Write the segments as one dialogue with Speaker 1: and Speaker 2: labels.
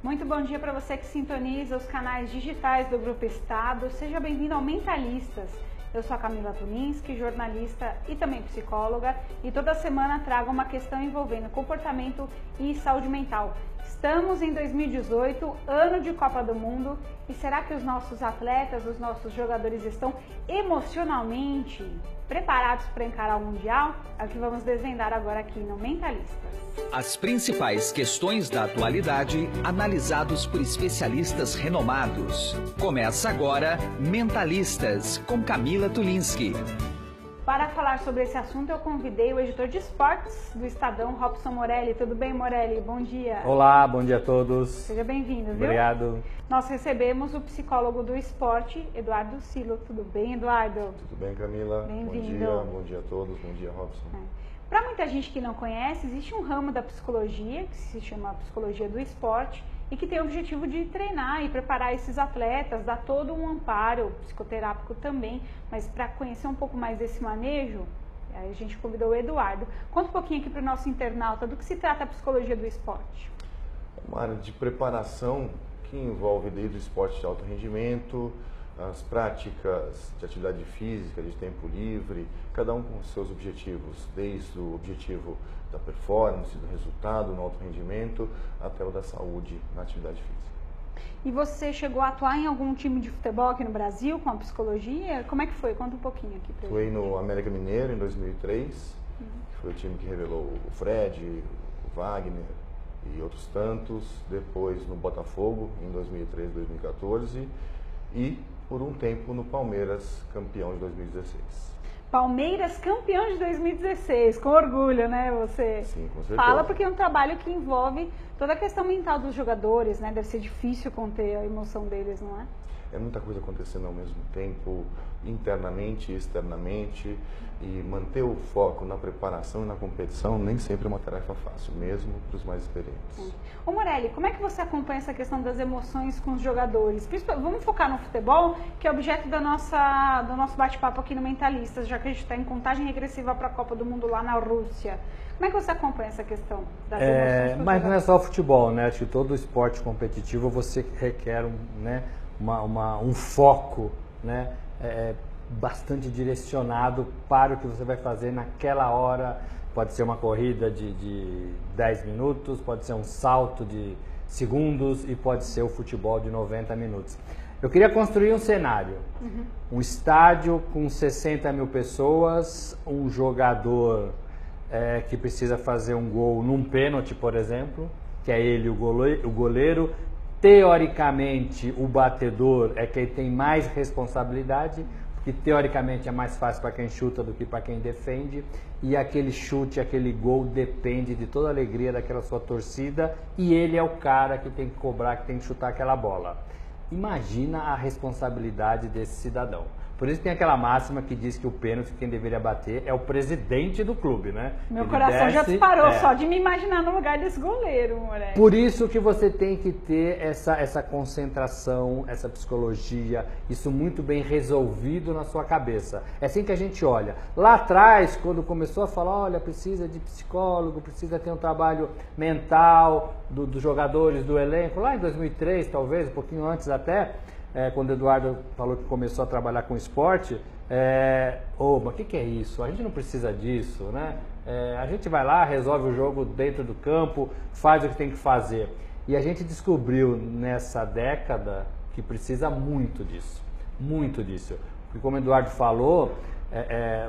Speaker 1: Muito bom dia para você que sintoniza os canais digitais do Grupo Estado. Seja bem-vindo ao Mentalistas. Eu sou a Camila Tulinski, jornalista e também psicóloga, e toda semana trago uma questão envolvendo comportamento e saúde mental. Estamos em 2018, ano de Copa do Mundo, e será que os nossos atletas, os nossos jogadores estão emocionalmente preparados para encarar o Mundial? É o que vamos desvendar agora aqui no Mentalistas.
Speaker 2: As principais questões da atualidade, analisados por especialistas renomados. Começa agora Mentalistas, com Camila Tulinski.
Speaker 1: Para falar sobre esse assunto, eu convidei o editor de esportes do Estadão, Robson Morelli. Tudo bem, Morelli? Bom dia.
Speaker 3: Olá, bom dia a todos.
Speaker 1: Seja bem-vindo, viu?
Speaker 3: Obrigado.
Speaker 1: Nós recebemos o psicólogo do esporte, Eduardo Silo. Tudo bem, Eduardo?
Speaker 4: Tudo bem, Camila?
Speaker 1: Bem-vindo.
Speaker 4: Bom dia a todos, bom dia, Robson.
Speaker 1: Para muita gente que não conhece, existe um ramo da psicologia, que se chama Psicologia do Esporte, e que tem o objetivo de treinar e preparar esses atletas, dar todo um amparo psicoterápico também. Mas para conhecer um pouco mais desse manejo, a gente convidou o Eduardo. Conta um pouquinho aqui para o nosso internauta do que se trata a Psicologia do Esporte.
Speaker 4: É uma área de preparação que envolve desde o esporte de alto rendimento, as práticas de atividade física, de tempo livre, cada um com os seus objetivos, desde o objetivo da performance, do resultado no alto rendimento, até o da saúde na atividade física.
Speaker 1: E você chegou a atuar em algum time de futebol aqui no Brasil com a psicologia? Como é que foi? Conta um pouquinho aqui pra gente.
Speaker 4: Atuei no América Mineiro em 2003, que foi o time que revelou o Fred, o Wagner e outros tantos. Depois no Botafogo em 2013, 2014 e por um tempo no Palmeiras, campeão de 2016.
Speaker 1: Palmeiras campeão de 2016, com orgulho, né? Você
Speaker 4: Sim, com certeza.
Speaker 1: fala porque é um trabalho que envolve toda a questão mental dos jogadores, né? Deve ser difícil conter a emoção deles, não é?
Speaker 4: É muita coisa acontecendo ao mesmo tempo, internamente e externamente, e manter o foco na preparação e na competição nem sempre é uma tarefa fácil, mesmo para os mais experientes.
Speaker 1: Ô Morelli, como é que você acompanha essa questão das emoções com os jogadores? Vamos focar no futebol, que é objeto do nosso bate-papo aqui no Mentalistas, já que a gente está em contagem regressiva para a Copa do Mundo lá na Rússia. Como é que você acompanha essa questão das emoções?
Speaker 3: Mas não é só o futebol, né? Acho que todo esporte competitivo você requer um foco, né? Bastante direcionado para o que você vai fazer naquela hora. Pode ser uma corrida de 10 minutos, pode ser um salto de segundos e pode ser o futebol de 90 minutos. Eu queria construir um cenário, um estádio com 60 mil pessoas, um jogador que precisa fazer um gol num pênalti, por exemplo, que é ele o goleiro. Teoricamente, o batedor é quem tem mais responsabilidade, porque teoricamente é mais fácil para quem chuta do que para quem defende, e aquele chute, aquele gol depende de toda a alegria daquela sua torcida, e ele é o cara que tem que cobrar, que tem que chutar aquela bola. Imagina a responsabilidade desse cidadão. Por isso tem aquela máxima que diz que o pênalti quem deveria bater é o presidente do clube, né?
Speaker 1: Meu coração já disparou só de me imaginar no lugar desse goleiro, Morelli.
Speaker 3: Por isso que você tem que ter essa concentração, essa psicologia, isso muito bem resolvido na sua cabeça. É assim que a gente olha. Lá atrás, quando começou a falar, olha, precisa de psicólogo, precisa ter um trabalho mental dos jogadores, do elenco, lá em 2003 talvez, um pouquinho antes até, quando o Eduardo falou que começou a trabalhar com esporte, mas o que é isso? A gente não precisa disso, né? A gente vai lá, resolve o jogo dentro do campo, faz o que tem que fazer. E a gente descobriu nessa década que precisa muito disso, muito disso. Porque como o Eduardo falou,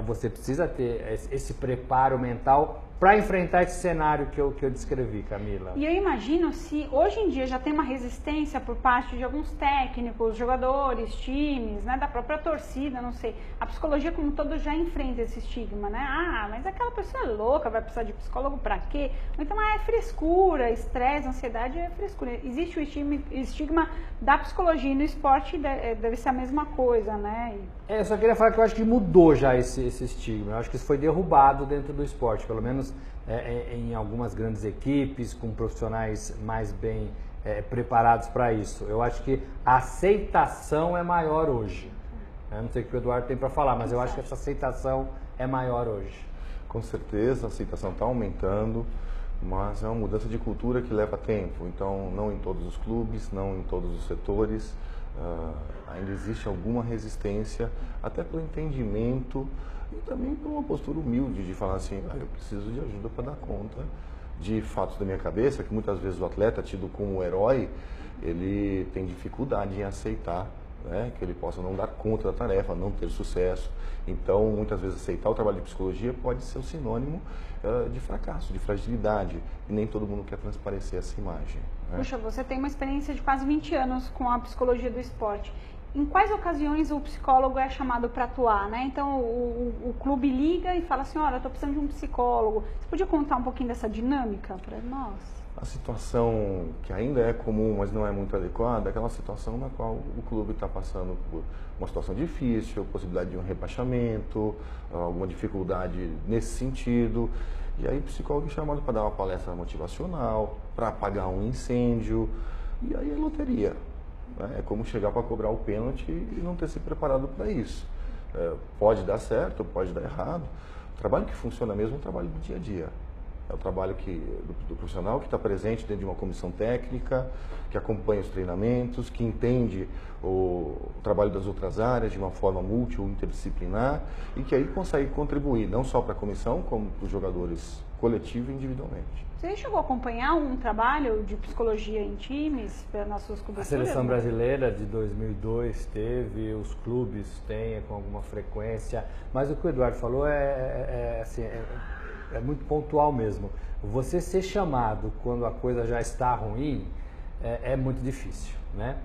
Speaker 3: você precisa ter esse preparo mental para enfrentar esse cenário que eu descrevi, Camila.
Speaker 1: E eu imagino se hoje em dia já tem uma resistência por parte de alguns técnicos, jogadores, times, né, da própria torcida, não sei. A psicologia como um todo já enfrenta esse estigma, né? Ah, mas aquela pessoa é louca, vai precisar de psicólogo para quê? Então é frescura, estresse, ansiedade é frescura. Existe o estigma da psicologia e no esporte deve ser a mesma coisa, né?
Speaker 3: Eu só queria falar que eu acho que mudou já esse estigma. Eu acho que isso foi derrubado dentro do esporte, pelo menos em algumas grandes equipes, com profissionais mais bem preparados para isso. Eu acho que a aceitação é maior hoje. Eu não sei o que o Eduardo tem para falar, mas eu acho que essa aceitação é maior hoje.
Speaker 4: Com certeza, a aceitação está aumentando. mas é uma mudança de cultura que leva tempo. Então, não em todos os clubes, não em todos os setores, ainda existe alguma resistência, até pelo entendimento e também por uma postura humilde de falar assim, eu preciso de ajuda para dar conta de fatos da minha cabeça, que muitas vezes o atleta tido como herói, ele tem dificuldade em aceitar, né, que ele possa não dar conta da tarefa, não ter sucesso. Então, muitas vezes, aceitar o trabalho de psicologia pode ser um sinônimo de fracasso, de fragilidade, e nem todo mundo quer transparecer essa imagem. Né?
Speaker 1: Puxa, você tem uma experiência de quase 20 anos com a psicologia do esporte. Em quais ocasiões o psicólogo é chamado para atuar, né? Então, o clube liga e fala assim, olha, eu estou precisando de um psicólogo. Você podia contar um pouquinho dessa dinâmica para nós?
Speaker 4: A situação que ainda é comum, mas não é muito adequada, é aquela situação na qual o clube está passando por uma situação difícil, possibilidade de um rebaixamento, alguma dificuldade nesse sentido. E aí o psicólogo é chamado para dar uma palestra motivacional, para apagar um incêndio, e aí é loteria. É como chegar para cobrar o pênalti e não ter se preparado para isso. Pode dar certo, pode dar errado. O trabalho que funciona mesmo é o trabalho do dia a dia. É o trabalho do profissional que está presente dentro de uma comissão técnica, que acompanha os treinamentos, que entende o trabalho das outras áreas de uma forma multi ou interdisciplinar e que aí consegue contribuir não só para a comissão, como para os jogadores coletivo e individualmente.
Speaker 1: Você chegou a acompanhar um trabalho de psicologia em times nas suas coberturas?
Speaker 3: A seleção brasileira de 2002 teve, os clubes têm com alguma frequência, mas o que o Eduardo falou é muito pontual mesmo. Você ser chamado quando a coisa já está ruim é muito difícil, né?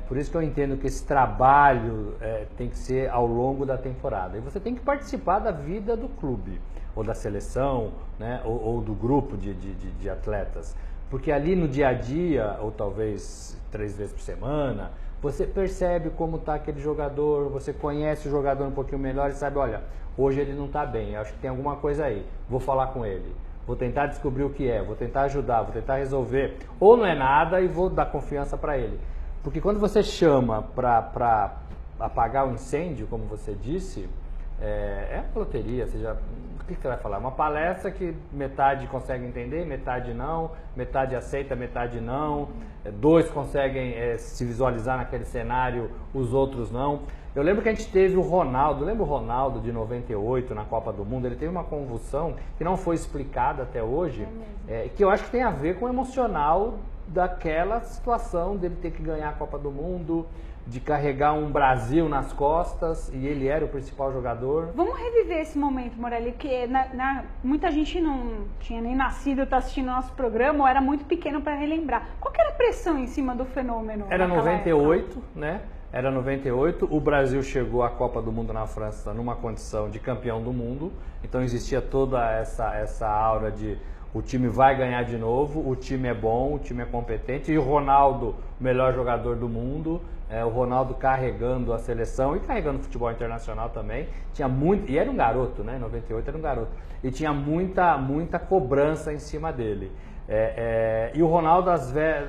Speaker 3: Por isso que eu entendo que esse trabalho tem que ser ao longo da temporada. E você tem que participar da vida do clube, ou da seleção, né? ou do grupo de atletas. Porque ali no dia a dia, ou talvez 3 vezes por semana, você percebe como está aquele jogador, você conhece o jogador um pouquinho melhor e sabe, olha, hoje ele não está bem, acho que tem alguma coisa aí, vou falar com ele, vou tentar descobrir o que é, vou tentar ajudar, vou tentar resolver, ou não é nada e vou dar confiança para ele. Porque quando você chama para apagar o incêndio, como você disse, é uma loteria, o que você vai falar? Uma palestra que metade consegue entender, metade não, metade aceita, metade não, 2 conseguem se visualizar naquele cenário, os outros não. Eu lembro que a gente teve o Ronaldo, lembra o Ronaldo de 98 na Copa do Mundo? Ele teve uma convulsão que não foi explicada até hoje, que eu acho que tem a ver com o emocional daquela situação dele ter que ganhar a Copa do Mundo, de carregar um Brasil nas costas, e ele era o principal jogador.
Speaker 1: Vamos reviver esse momento, Morelli, porque muita gente não tinha nem nascido, está assistindo nosso programa, ou era muito pequeno para relembrar. Qual que era a pressão em cima do fenômeno?
Speaker 3: Era 98, né? Era 98, o Brasil chegou à Copa do Mundo na França numa condição de campeão do mundo, então existia toda essa aura de o time vai ganhar de novo, o time é bom, o time é competente, e o Ronaldo, o melhor jogador do mundo, o Ronaldo carregando a seleção e carregando o futebol internacional também, e era um garoto, né? Em 98 era um garoto, e tinha muita cobrança em cima dele. E o Ronaldo,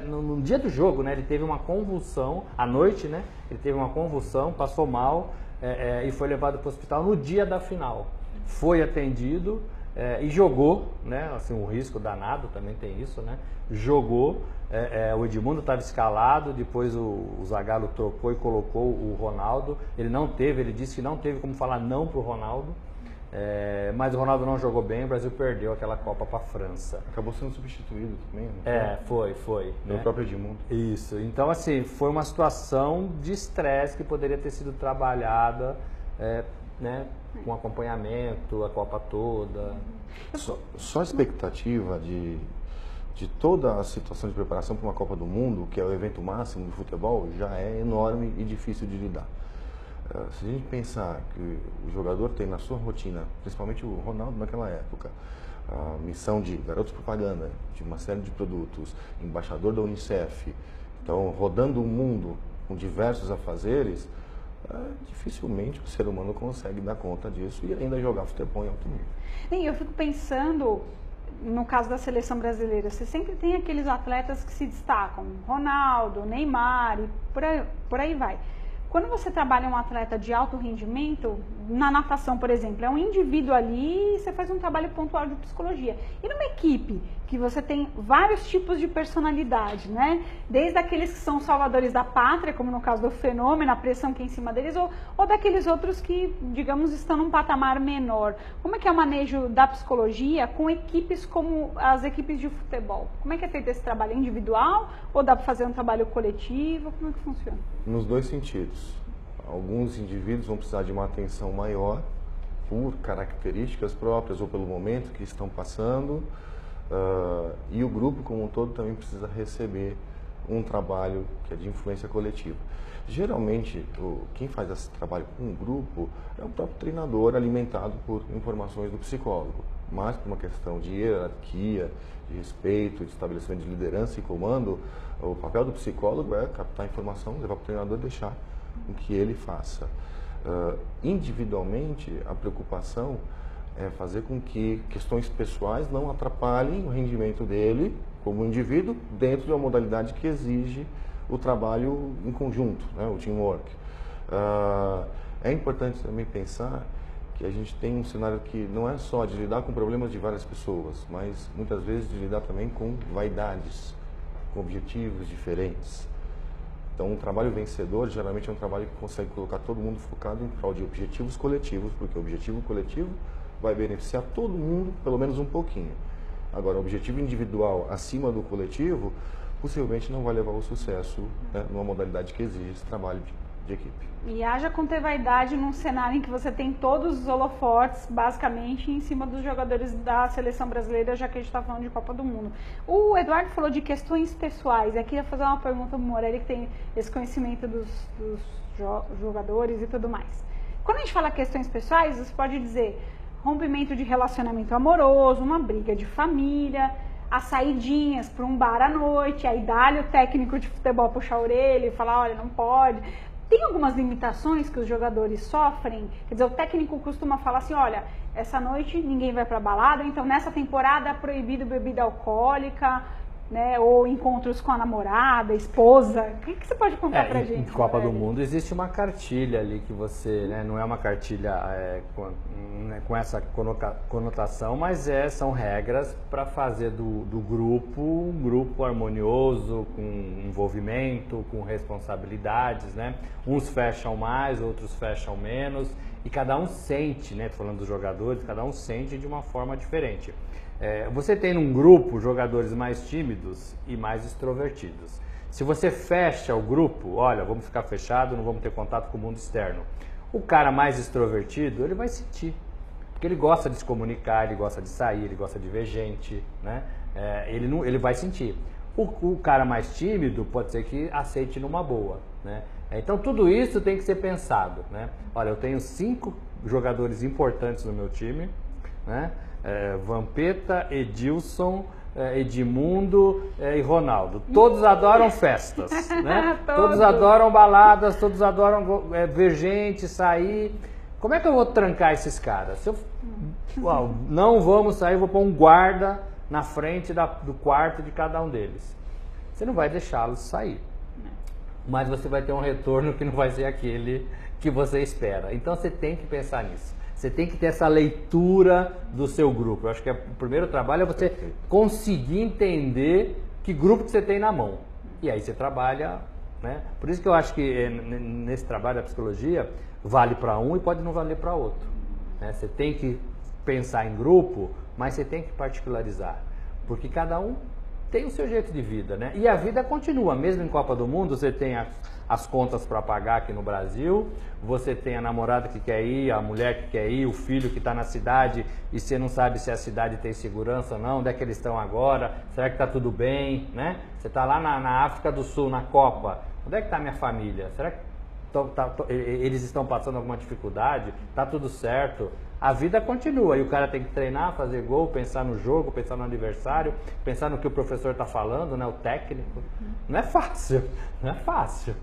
Speaker 3: no dia do jogo, né, ele teve uma convulsão, à noite, né, ele teve uma convulsão, passou mal e foi levado para o hospital no dia da final. Foi atendido e jogou, né, assim, um risco danado, também tem isso, né, jogou, o Edmundo estava escalado, depois o Zagallo trocou e colocou o Ronaldo, ele disse que não teve como falar não para o Ronaldo. Mas o Ronaldo não jogou bem, o Brasil perdeu aquela Copa para a França.
Speaker 4: Acabou sendo substituído também,
Speaker 3: foi.
Speaker 4: Pelo próprio Edmundo.
Speaker 3: Isso, então assim, foi uma situação de estresse que poderia ter sido trabalhada, né, com acompanhamento, a Copa toda.
Speaker 4: Só a expectativa de toda a situação de preparação para uma Copa do Mundo, que é o evento máximo do futebol, já é enorme e difícil de lidar. Se a gente pensar que o jogador tem na sua rotina, principalmente o Ronaldo naquela época, a missão de garotos propaganda, de uma série de produtos, embaixador da Unicef, então rodando o mundo com diversos afazeres, dificilmente o ser humano consegue dar conta disso e ainda jogar futebol em alto nível.
Speaker 1: Eu fico pensando, no caso da seleção brasileira, você sempre tem aqueles atletas que se destacam, Ronaldo, Neymar e por aí vai. Quando você trabalha um atleta de alto rendimento, na natação, por exemplo, é um indivíduo ali e você faz um trabalho pontual de psicologia. E numa equipe que você tem vários tipos de personalidade, né? Desde aqueles que são salvadores da pátria, como no caso do Fenômeno, a pressão que é em cima deles, ou daqueles outros que, digamos, estão num patamar menor. Como é que é o manejo da psicologia com equipes como as equipes de futebol? Como é que é feito esse trabalho individual ou dá para fazer um trabalho coletivo? Como é que funciona?
Speaker 4: Nos dois sentidos. Alguns indivíduos vão precisar de uma atenção maior por características próprias ou pelo momento que estão passando. E o grupo como um todo também precisa receber um trabalho que é de influência coletiva. Geralmente, quem faz esse trabalho com um grupo é o próprio treinador, alimentado por informações do psicólogo. Mas por uma questão de hierarquia, de respeito, de estabelecimento de liderança e comando, o papel do psicólogo é captar informação, levar para o treinador e deixar o que ele faça. Individualmente, a preocupação é fazer com que questões pessoais não atrapalhem o rendimento dele como indivíduo dentro de uma modalidade que exige o trabalho em conjunto, né, o teamwork. É importante também pensar que a gente tem um cenário que não é só de lidar com problemas de várias pessoas, mas muitas vezes de lidar também com vaidades, com objetivos diferentes. Então, um trabalho vencedor geralmente é um trabalho que consegue colocar todo mundo focado em prol de objetivos coletivos, porque o objetivo coletivo vai beneficiar todo mundo, pelo menos um pouquinho. Agora, o objetivo individual acima do coletivo, possivelmente não vai levar ao sucesso, né, numa modalidade que exige esse trabalho de equipe.
Speaker 1: E haja com ter vaidade num cenário em que você tem todos os holofotes, basicamente, em cima dos jogadores da seleção brasileira, já que a gente está falando de Copa do Mundo. O Eduardo falou de questões pessoais. Aqui eu ia fazer uma pergunta para o Morelli, que tem esse conhecimento dos jogadores e tudo mais. Quando a gente fala questões pessoais, você pode dizer rompimento de relacionamento amoroso, uma briga de família, as saidinhas para um bar à noite, aí dá-lhe o técnico de futebol puxar a orelha e falar, olha, não pode. Tem algumas limitações que os jogadores sofrem, quer dizer, o técnico costuma falar assim, olha, essa noite ninguém vai para balada, então nessa temporada é proibido bebida alcoólica, né, ou encontros com a namorada, esposa. O que você pode contar pra gente?
Speaker 3: Em Copa do Mundo existe uma cartilha ali que você, né, não é uma cartilha com essa conotação, mas são regras para fazer do grupo um grupo harmonioso, com envolvimento, com responsabilidades, né? Uns fecham mais, outros fecham menos, e cada um sente, né, falando dos jogadores, cada um sente de uma forma diferente. Você tem num grupo jogadores mais tímidos e mais extrovertidos. Se você fecha o grupo, olha, vamos ficar fechado, não vamos ter contato com o mundo externo. O cara mais extrovertido, ele vai sentir, porque ele gosta de se comunicar, ele gosta de sair, ele gosta de ver gente, né? Ele vai sentir. O cara mais tímido pode ser que aceite numa boa, né? Então tudo isso tem que ser pensado, né? Olha, eu tenho 5 jogadores importantes no meu time, né? Vampeta, Edilson, Edmundo e Ronaldo. Todos adoram festas, né? Todos adoram baladas, todos adoram ver gente, sair. Como é que eu vou trancar esses caras? Se eu não vamos sair, eu vou pôr um guarda na frente do quarto de cada um deles. Você não vai deixá-los sair, mas você vai ter um retorno que não vai ser aquele que você espera. Então você tem que pensar nisso. Você tem que ter essa leitura do seu grupo. Eu acho que o primeiro trabalho é você conseguir entender que grupo que você tem na mão. E aí você trabalha, né? Por isso que eu acho que nesse trabalho da psicologia vale para um e pode não valer para outro, né? Você tem que pensar em grupo, mas você tem que particularizar. Porque cada um tem o seu jeito de vida, né? E a vida continua. Mesmo em Copa do Mundo, você tem as contas para pagar aqui no Brasil, você tem a namorada que quer ir, a mulher que quer ir, o filho que está na cidade e você não sabe se a cidade tem segurança ou não, onde é que eles estão agora, será que está tudo bem, né? Você está lá na África do Sul, na Copa, onde é que está minha família? Será que eles estão passando alguma dificuldade? Está tudo certo? A vida continua e o cara tem que treinar, fazer gol, pensar no jogo, pensar no adversário, pensar no que o professor está falando, né? O técnico. Não é fácil, não é fácil.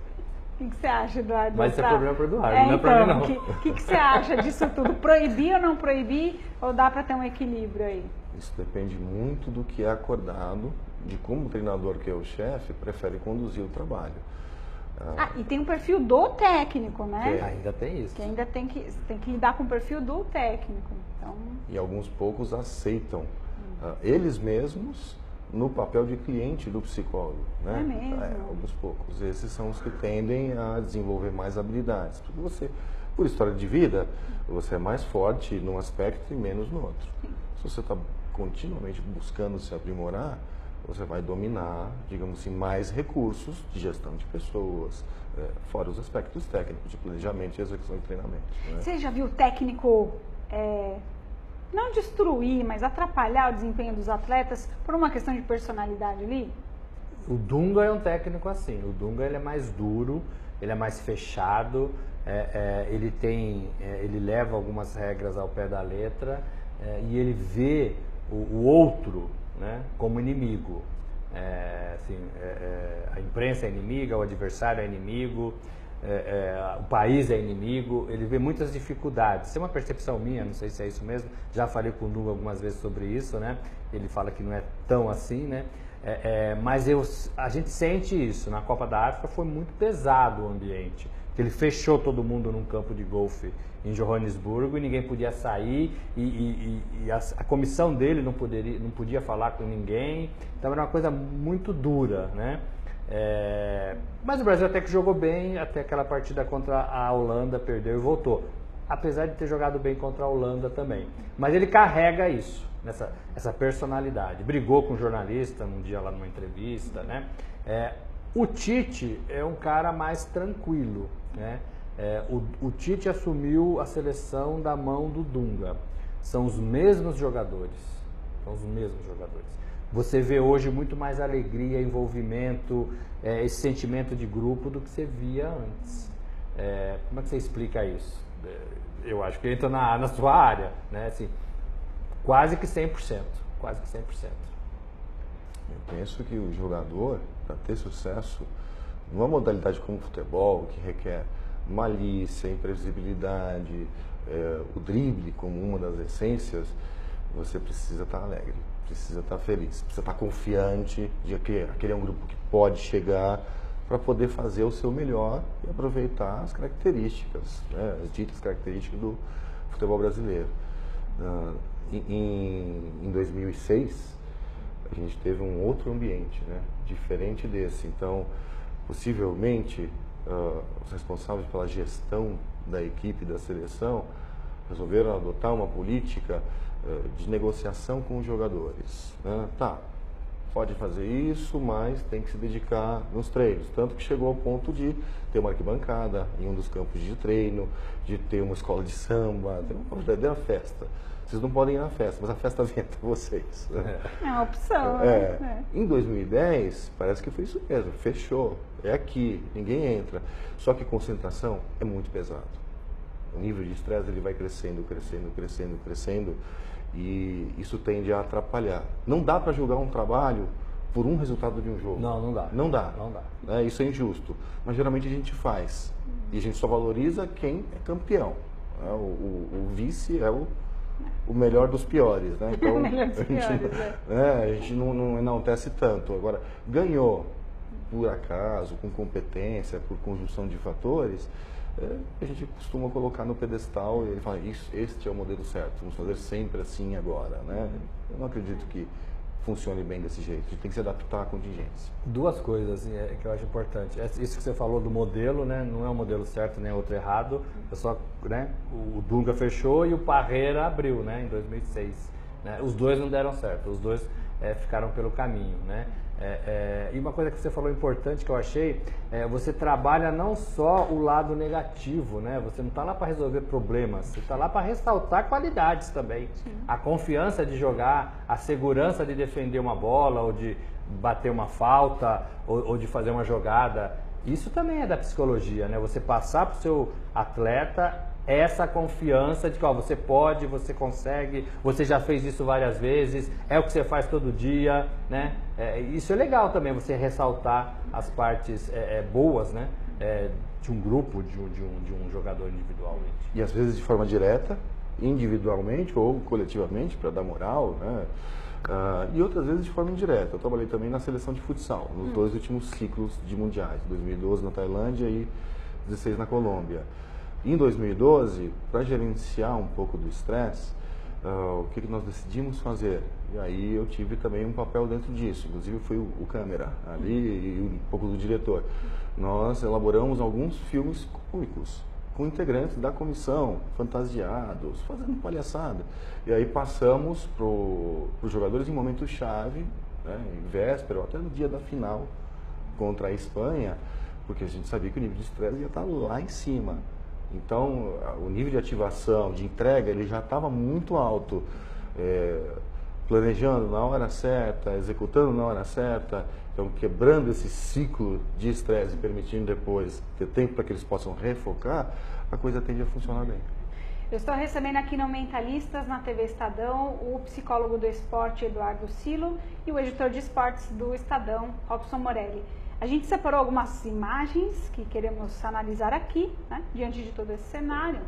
Speaker 1: O que você acha, Eduardo?
Speaker 3: Mas isso é problema para o Eduardo, não é para mim não.
Speaker 1: O que você acha disso tudo? Proibir ou não proibir? Ou dá para ter um equilíbrio aí?
Speaker 4: Isso depende muito do que é acordado, de como o treinador, que é o chefe, prefere conduzir o trabalho.
Speaker 1: E tem um perfil do técnico, né?
Speaker 3: Ainda tem isso.
Speaker 1: Que ainda tem que lidar com o perfil do técnico. Então...
Speaker 4: E alguns poucos aceitam eles mesmos no papel de cliente do psicólogo, né?
Speaker 1: É mesmo?
Speaker 4: Alguns poucos. Esses são os que tendem a desenvolver mais habilidades. Porque você, por história de vida, você é mais forte num aspecto e menos no outro.
Speaker 1: Sim.
Speaker 4: Se você está continuamente buscando se aprimorar, você vai dominar, digamos assim, mais recursos de gestão de pessoas, fora os aspectos técnicos de planejamento e execução de treinamento. Né?
Speaker 1: Você já viu o técnico não destruir, mas atrapalhar o desempenho dos atletas por uma questão de personalidade ali?
Speaker 3: O Dunga é um técnico assim. O Dunga ele é mais duro, ele é mais fechado, ele leva algumas regras ao pé da letra e ele vê o outro, né, como inimigo. A imprensa é inimiga, o adversário é inimigo, o país é inimigo, ele vê muitas dificuldades. Isso é uma percepção minha, não sei se é isso mesmo, já falei com o Dunga algumas vezes sobre isso, né? Ele fala que não é tão assim, né? Mas a gente sente isso. Na Copa da África foi muito pesado o ambiente. Ele fechou todo mundo num campo de golfe em Joanesburgo e ninguém podia sair e a comissão dele não podia falar com ninguém. Então era uma coisa muito dura, né? Mas o Brasil até que jogou bem, até aquela partida contra a Holanda, perdeu e voltou. Apesar de ter jogado bem contra a Holanda também. Mas ele carrega isso, essa personalidade. Brigou com um jornalista um dia lá numa entrevista, né? O Tite é um cara mais tranquilo, né? O Tite assumiu a seleção da mão do Dunga. São os mesmos jogadores. Você vê hoje muito mais alegria, envolvimento, esse sentimento de grupo do que você via antes. Como é que você explica isso? Eu acho que entra na sua área, né? Assim, quase que 100%.
Speaker 4: Eu penso que o jogador, para ter sucesso numa modalidade como o futebol, que requer malícia, imprevisibilidade, o drible como uma das essências, você precisa estar alegre, precisa estar feliz, precisa estar confiante de que aquele é um grupo que pode chegar para poder fazer o seu melhor e aproveitar as características, né, as ditas características do futebol brasileiro. Em 2006, a gente teve um outro ambiente, né, diferente desse. Então, possivelmente, os responsáveis pela gestão da equipe da seleção resolveram adotar uma política de negociação com os jogadores. Né? Tá, pode fazer isso, mas tem que se dedicar nos treinos. Tanto que chegou ao ponto de ter uma arquibancada em um dos campos de treino, de ter uma escola de samba, ter uma verdadeira festa. Vocês não podem ir na festa, mas a festa vem até vocês.
Speaker 1: É uma opção, né?
Speaker 4: Em 2010, parece que foi isso mesmo, fechou, é aqui, ninguém entra. Só que concentração é muito pesado. O nível de estresse ele vai crescendo, e isso tende a atrapalhar. Não dá para julgar um trabalho por um resultado de um jogo.
Speaker 3: Não dá.
Speaker 4: Não dá. Isso é injusto. Mas geralmente a gente faz. E a gente só valoriza quem é campeão. O vice é o melhor dos piores, né? Então, a gente não enaltece tanto. Agora, ganhou por acaso, com competência, por conjunção de fatores, a gente costuma colocar no pedestal e ele fala, este é o modelo certo, vamos fazer sempre assim agora, né? Eu não acredito que funcione bem desse jeito, a gente tem que se adaptar à contingência.
Speaker 3: Duas coisas que eu acho importante. Isso que você falou do modelo, né? Não é um modelo certo nem outro errado. Né? O Dunga fechou e o Parreira abriu, né? Em 2006. Né? Os dois não deram certo, os dois ficaram pelo caminho, né? E uma coisa que você falou importante que eu achei, você trabalha não só o lado negativo, né? Você não está lá para resolver problemas, você está lá para ressaltar qualidades também. Sim. A confiança de jogar, a segurança de defender uma bola ou de bater uma falta ou de fazer uma jogada. Isso também é da psicologia, né? Você passar para o seu atleta essa confiança de que você pode, você consegue, você já fez isso várias vezes, é o que você faz todo dia, né? Isso é legal também, você ressaltar as partes boas, né? De um grupo, de um jogador individualmente.
Speaker 4: E às vezes de forma direta, individualmente ou coletivamente, para dar moral, né? E outras vezes de forma indireta. Eu trabalhei também na seleção de futsal, nos 2 últimos ciclos de mundiais, 2012 na Tailândia e 2016 na Colômbia. Em 2012, para gerenciar um pouco do estresse, o que nós decidimos fazer? E aí eu tive também um papel dentro disso, inclusive fui o câmera ali e um pouco do diretor. Nós elaboramos alguns filmes cômicos, com integrantes da comissão, fantasiados, fazendo palhaçada. E aí passamos para os jogadores em momento chave, né, em véspera, ou até no dia da final contra a Espanha, porque a gente sabia que o nível de estresse ia estar lá em cima. Então, o nível de ativação, de entrega, ele já estava muito alto. Planejando na hora certa, executando na hora certa, então quebrando esse ciclo de estresse e permitindo depois ter tempo para que eles possam refocar, a coisa tende a funcionar bem.
Speaker 1: Eu estou recebendo aqui no Mentalistas, na TV Estadão, o psicólogo do esporte, Eduardo Silo, e o editor de esportes do Estadão, Robson Morelli. A gente separou algumas imagens que queremos analisar aqui, né, diante de todo esse cenário.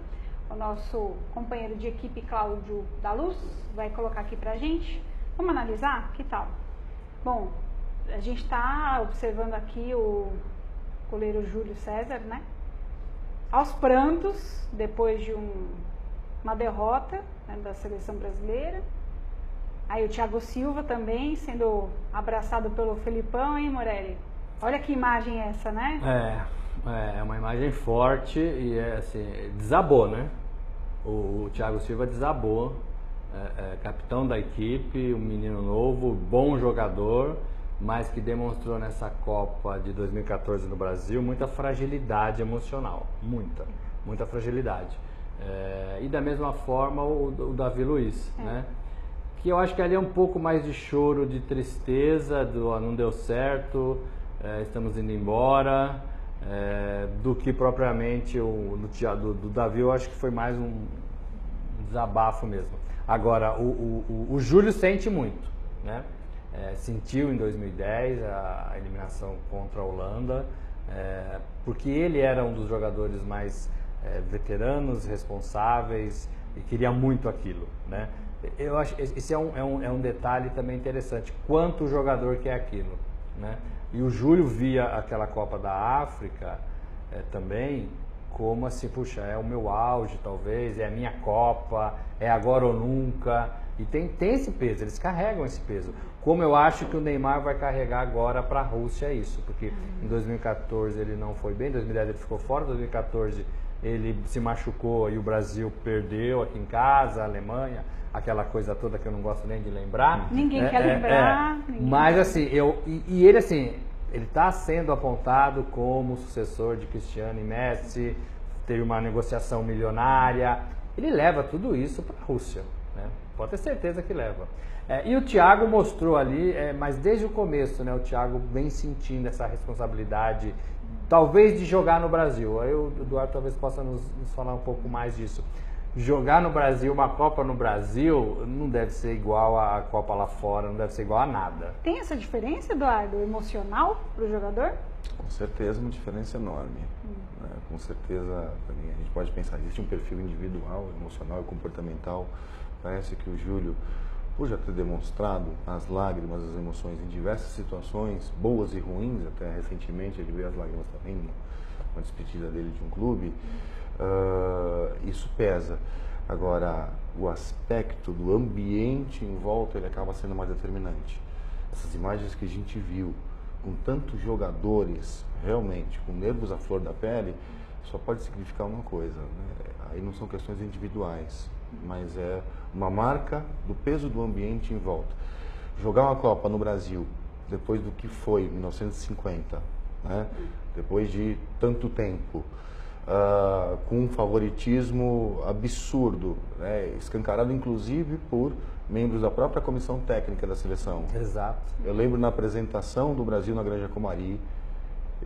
Speaker 1: O nosso companheiro de equipe, Cláudio da Luz, vai colocar aqui pra gente. Vamos analisar? Que tal? Bom, a gente está observando aqui o goleiro Júlio César, né? Aos prantos, depois de uma derrota, né, da seleção brasileira. Aí o Thiago Silva também sendo abraçado pelo Felipão, hein, Morelli? Olha que imagem é essa, né?
Speaker 3: É uma imagem forte e assim, desabou, né? O Thiago Silva desabou, capitão da equipe, um menino novo, bom jogador, mas que demonstrou nessa Copa de 2014 no Brasil muita fragilidade emocional, muita fragilidade. E da mesma forma o Davi Luiz, né? Que eu acho que ali é um pouco mais de choro, de tristeza, não deu certo, estamos indo embora, do que propriamente do Davi. Eu acho que foi mais um desabafo mesmo. Agora, o Júlio sente muito, né? Sentiu em 2010 a eliminação contra a Holanda, porque ele era um dos jogadores mais veteranos, responsáveis, e queria muito aquilo, né? Eu acho que esse é um detalhe também interessante, quanto o jogador quer aquilo, né? E o Júlio via aquela Copa da África também como assim, puxa, é o meu auge talvez, é a minha Copa, é agora ou nunca. E tem esse peso, eles carregam esse peso. Como eu acho que o Neymar vai carregar agora para a Rússia isso, porque em 2014 ele não foi bem, em 2010 ele ficou fora, em 2014 ele se machucou e o Brasil perdeu aqui em casa, a Alemanha, aquela coisa toda que eu não gosto nem de lembrar.
Speaker 1: Ninguém quer lembrar.
Speaker 3: Mas assim, ele assim, ele está sendo apontado como sucessor de Cristiano e Messi, teve uma negociação milionária, ele leva tudo isso para a Rússia, né? Pode ter certeza que leva. E o Thiago mostrou ali, mas desde o começo, né, o Thiago vem sentindo essa responsabilidade, talvez de jogar no Brasil. Aí o Eduardo talvez possa nos falar um pouco mais disso. Jogar no Brasil, uma Copa no Brasil, não deve ser igual a Copa lá fora, não deve ser igual a nada.
Speaker 1: Tem essa diferença, Eduardo, emocional para o jogador?
Speaker 4: Com certeza, uma diferença enorme. Né? Com certeza, também, a gente pode pensar, existe um perfil individual, emocional e comportamental. Parece que o Júlio, por já ter demonstrado as lágrimas, as emoções em diversas situações, boas e ruins, até recentemente ele veio as lágrimas também numa despedida dele de um clube, isso pesa. Agora, o aspecto do ambiente em volta, ele acaba sendo mais determinante. Essas imagens que a gente viu, com tantos jogadores, realmente, com nervos à flor da pele, só pode significar uma coisa, né? Aí não são questões individuais, mas é uma marca do peso do ambiente em volta. Jogar uma Copa no Brasil, depois do que foi 1950, né? Depois de tanto tempo, com um favoritismo absurdo, né? Escancarado inclusive por membros da própria comissão técnica da seleção.
Speaker 3: Exato.
Speaker 4: Eu lembro na apresentação do Brasil na Granja Comari,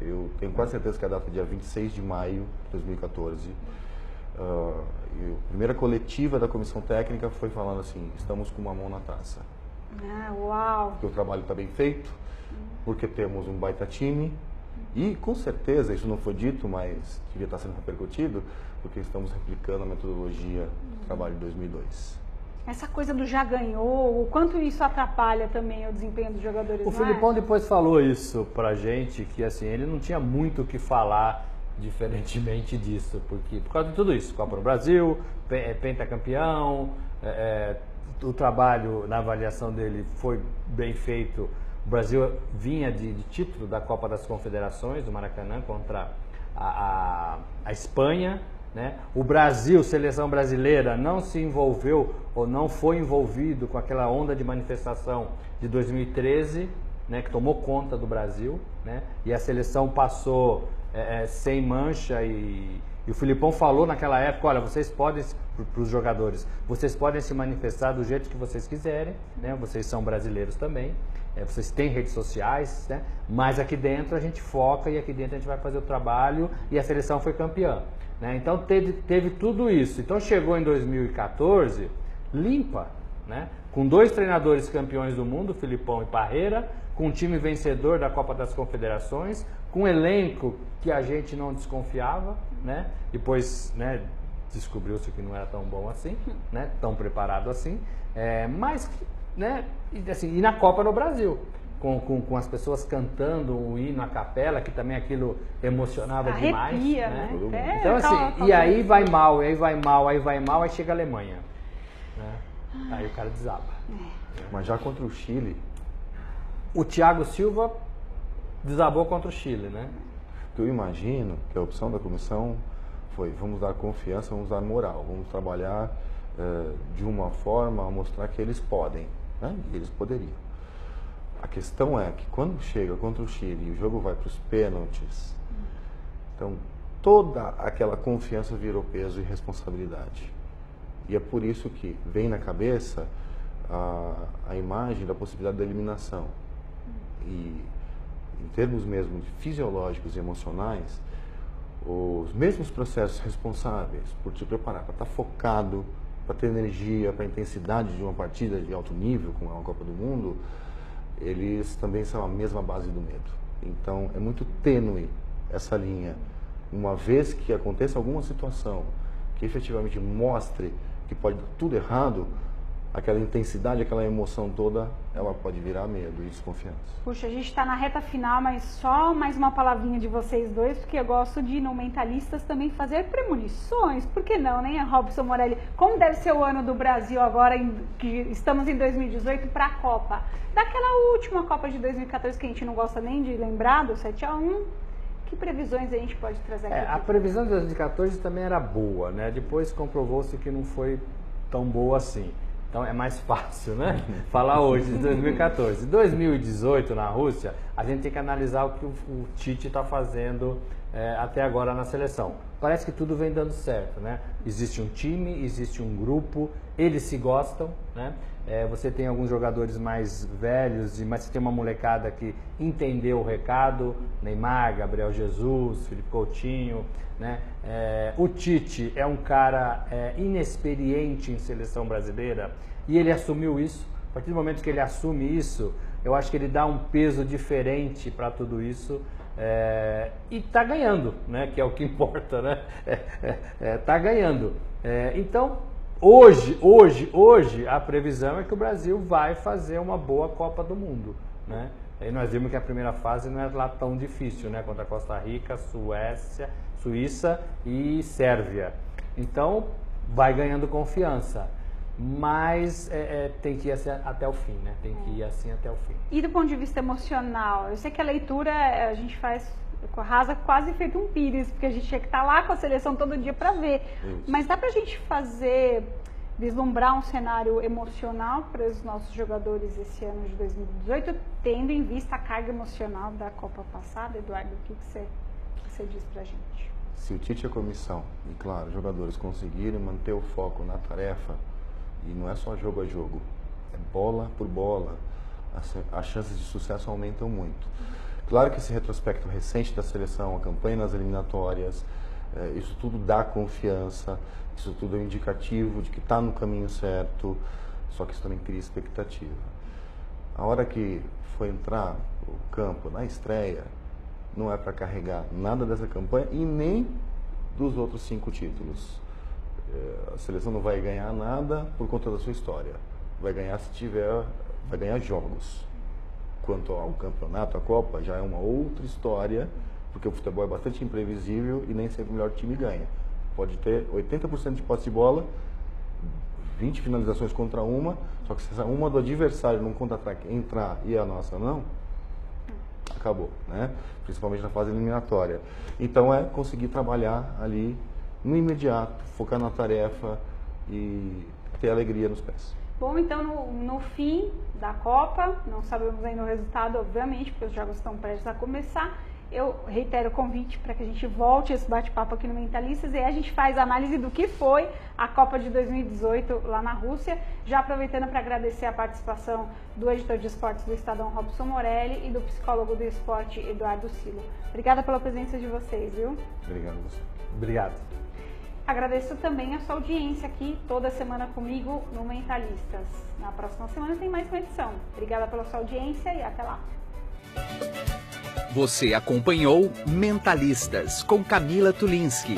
Speaker 4: eu tenho quase certeza que é a data dia 26 de maio de 2014, e a primeira coletiva da comissão técnica foi falando assim, estamos com uma mão na taça.
Speaker 1: Uau!
Speaker 4: Porque o trabalho está bem feito, porque temos um baita time, e com certeza, isso não foi dito, mas devia estar sendo repercutido, porque estamos replicando a metodologia do trabalho de 2002.
Speaker 1: Essa coisa do já ganhou, o quanto isso atrapalha também o desempenho dos jogadores.
Speaker 3: O Felipão depois falou isso pra gente, que assim, ele não tinha muito o que falar diferentemente disso, porque por causa de tudo isso, Copa do Brasil, pentacampeão, o trabalho na avaliação dele foi bem feito. O Brasil vinha de título da Copa das Confederações do Maracanã contra a Espanha, né? O Brasil, seleção brasileira, não se envolveu ou não foi envolvido com aquela onda de manifestação de 2013, né, que tomou conta do Brasil, né? E a seleção passou sem mancha e o Filipão falou naquela época, olha, vocês podem, para os jogadores, vocês podem se manifestar do jeito que vocês quiserem, né? Vocês são brasileiros também, vocês têm redes sociais, né? Mas aqui dentro a gente foca e aqui dentro a gente vai fazer o trabalho e a seleção foi campeã, né? Então teve tudo isso. Então chegou em 2014 limpa, né? Com 2 treinadores campeões do mundo, Filipão e Parreira, com um time vencedor da Copa das Confederações, com um elenco que a gente não desconfiava, né? Depois, né, descobriu-se que não era tão bom assim, né? Tão preparado assim, mas, né? E na Copa no Brasil, com as pessoas cantando o hino à capela, que também aquilo emocionava demais, né? Então assim, e aí vai mal, aí vai mal, aí vai mal, aí chega a Alemanha, né? Aí o cara desaba.
Speaker 4: Mas já contra o Chile,
Speaker 3: o Thiago Silva desabou contra o Chile, né?
Speaker 4: Eu imagino que a opção da comissão foi: vamos dar confiança, vamos dar moral, vamos trabalhar de uma forma a mostrar que eles podem, né? E eles poderiam. A questão é que quando chega contra o Chile e o jogo vai para os pênaltis, então toda aquela confiança virou peso e responsabilidade. E é por isso que vem na cabeça a imagem da possibilidade da eliminação. E em termos mesmo de fisiológicos e emocionais, os mesmos processos responsáveis por te preparar para estar focado, para ter energia, para a intensidade de uma partida de alto nível, como é uma Copa do Mundo, eles também são a mesma base do medo. Então é muito tênue essa linha. Uma vez que aconteça alguma situação que efetivamente mostre que pode dar tudo errado, aquela intensidade, aquela emoção toda, ela pode virar medo e desconfiança.
Speaker 1: Puxa, a gente está na reta final, mas só mais uma palavrinha de vocês dois, porque eu gosto de, no Mentalistas, também fazer premonições. Por que não, né, Robson Morelli? Como deve ser o ano do Brasil agora, que estamos em 2018, para a Copa? Daquela última Copa de 2014, que a gente não gosta nem de lembrar, do 7-1, que previsões a gente pode trazer aqui?
Speaker 3: A previsão de 2014 também era boa, né? Depois comprovou-se que não foi tão boa assim. Então é mais fácil, né? Falar hoje de 2014. 2018 na Rússia, a gente tem que analisar o que o Tite está fazendo até agora na seleção. Parece que tudo vem dando certo, né? Existe um time, existe um grupo, eles se gostam, né? Você tem alguns jogadores mais velhos, mas você tem uma molecada que entendeu o recado, Neymar, Gabriel Jesus, Felipe Coutinho, né? O Tite é um cara inexperiente em seleção brasileira e ele assumiu isso. A partir do momento que ele assume isso, eu acho que ele dá um peso diferente para tudo isso e está ganhando, né? Que é o que importa, né? Tá ganhando. Então, hoje a previsão é que o Brasil vai fazer uma boa Copa do Mundo, né? Aí nós vimos que a primeira fase não é lá tão difícil, né? Contra Costa Rica, Suíça e Sérvia. Então, vai ganhando confiança. Mas tem que ir assim até o fim, né? Tem que ir assim até o fim.
Speaker 1: E do ponto de vista emocional? Eu sei que a leitura a gente faz com a Rasa quase feito um pires, porque a gente tinha que estar lá com a seleção todo dia para ver. Isso. Mas dá pra gente vislumbrar um cenário emocional para os nossos jogadores esse ano de 2018, tendo em vista a carga emocional da Copa passada? Eduardo, o que você diz pra gente?
Speaker 4: Se o Tite e a comissão, e claro, os jogadores conseguirem manter o foco na tarefa, e não é só jogo a jogo, é bola por bola, as chances de sucesso aumentam muito. Claro que esse retrospecto recente da seleção, a campanha nas eliminatórias, isso tudo dá confiança, isso tudo é um indicativo de que está no caminho certo, só que isso também cria expectativa. A hora que for entrar o campo na estreia, não é para carregar nada dessa campanha e nem dos outros 5 títulos. A seleção não vai ganhar nada por conta da sua história. Vai ganhar vai ganhar jogos. Quanto ao campeonato, a Copa, já é uma outra história porque o futebol é bastante imprevisível e nem sempre o melhor time ganha. Pode ter 80% de posse de bola, 20 finalizações contra uma, só que se essa uma do adversário num contra-ataque entrar e a nossa não, acabou, né? Principalmente na fase eliminatória. Então é conseguir trabalhar ali no imediato, focar na tarefa e ter alegria nos pés.
Speaker 1: Bom, então no fim da Copa, não sabemos ainda o resultado, obviamente, porque os jogos estão prestes a começar. Eu reitero o convite para que a gente volte esse bate-papo aqui no Mentalistas e aí a gente faz a análise do que foi a Copa de 2018 lá na Rússia. Já aproveitando para agradecer a participação do editor de esportes do Estadão, Robson Morelli, e do psicólogo do esporte, Eduardo Silo. Obrigada pela presença de vocês, viu?
Speaker 4: Obrigado a você.
Speaker 3: Obrigado.
Speaker 1: Agradeço também a sua audiência aqui toda semana comigo no Mentalistas. Na próxima semana tem mais uma edição. Obrigada pela sua audiência e até lá.
Speaker 2: Você acompanhou Mentalistas com Camila Tulinski.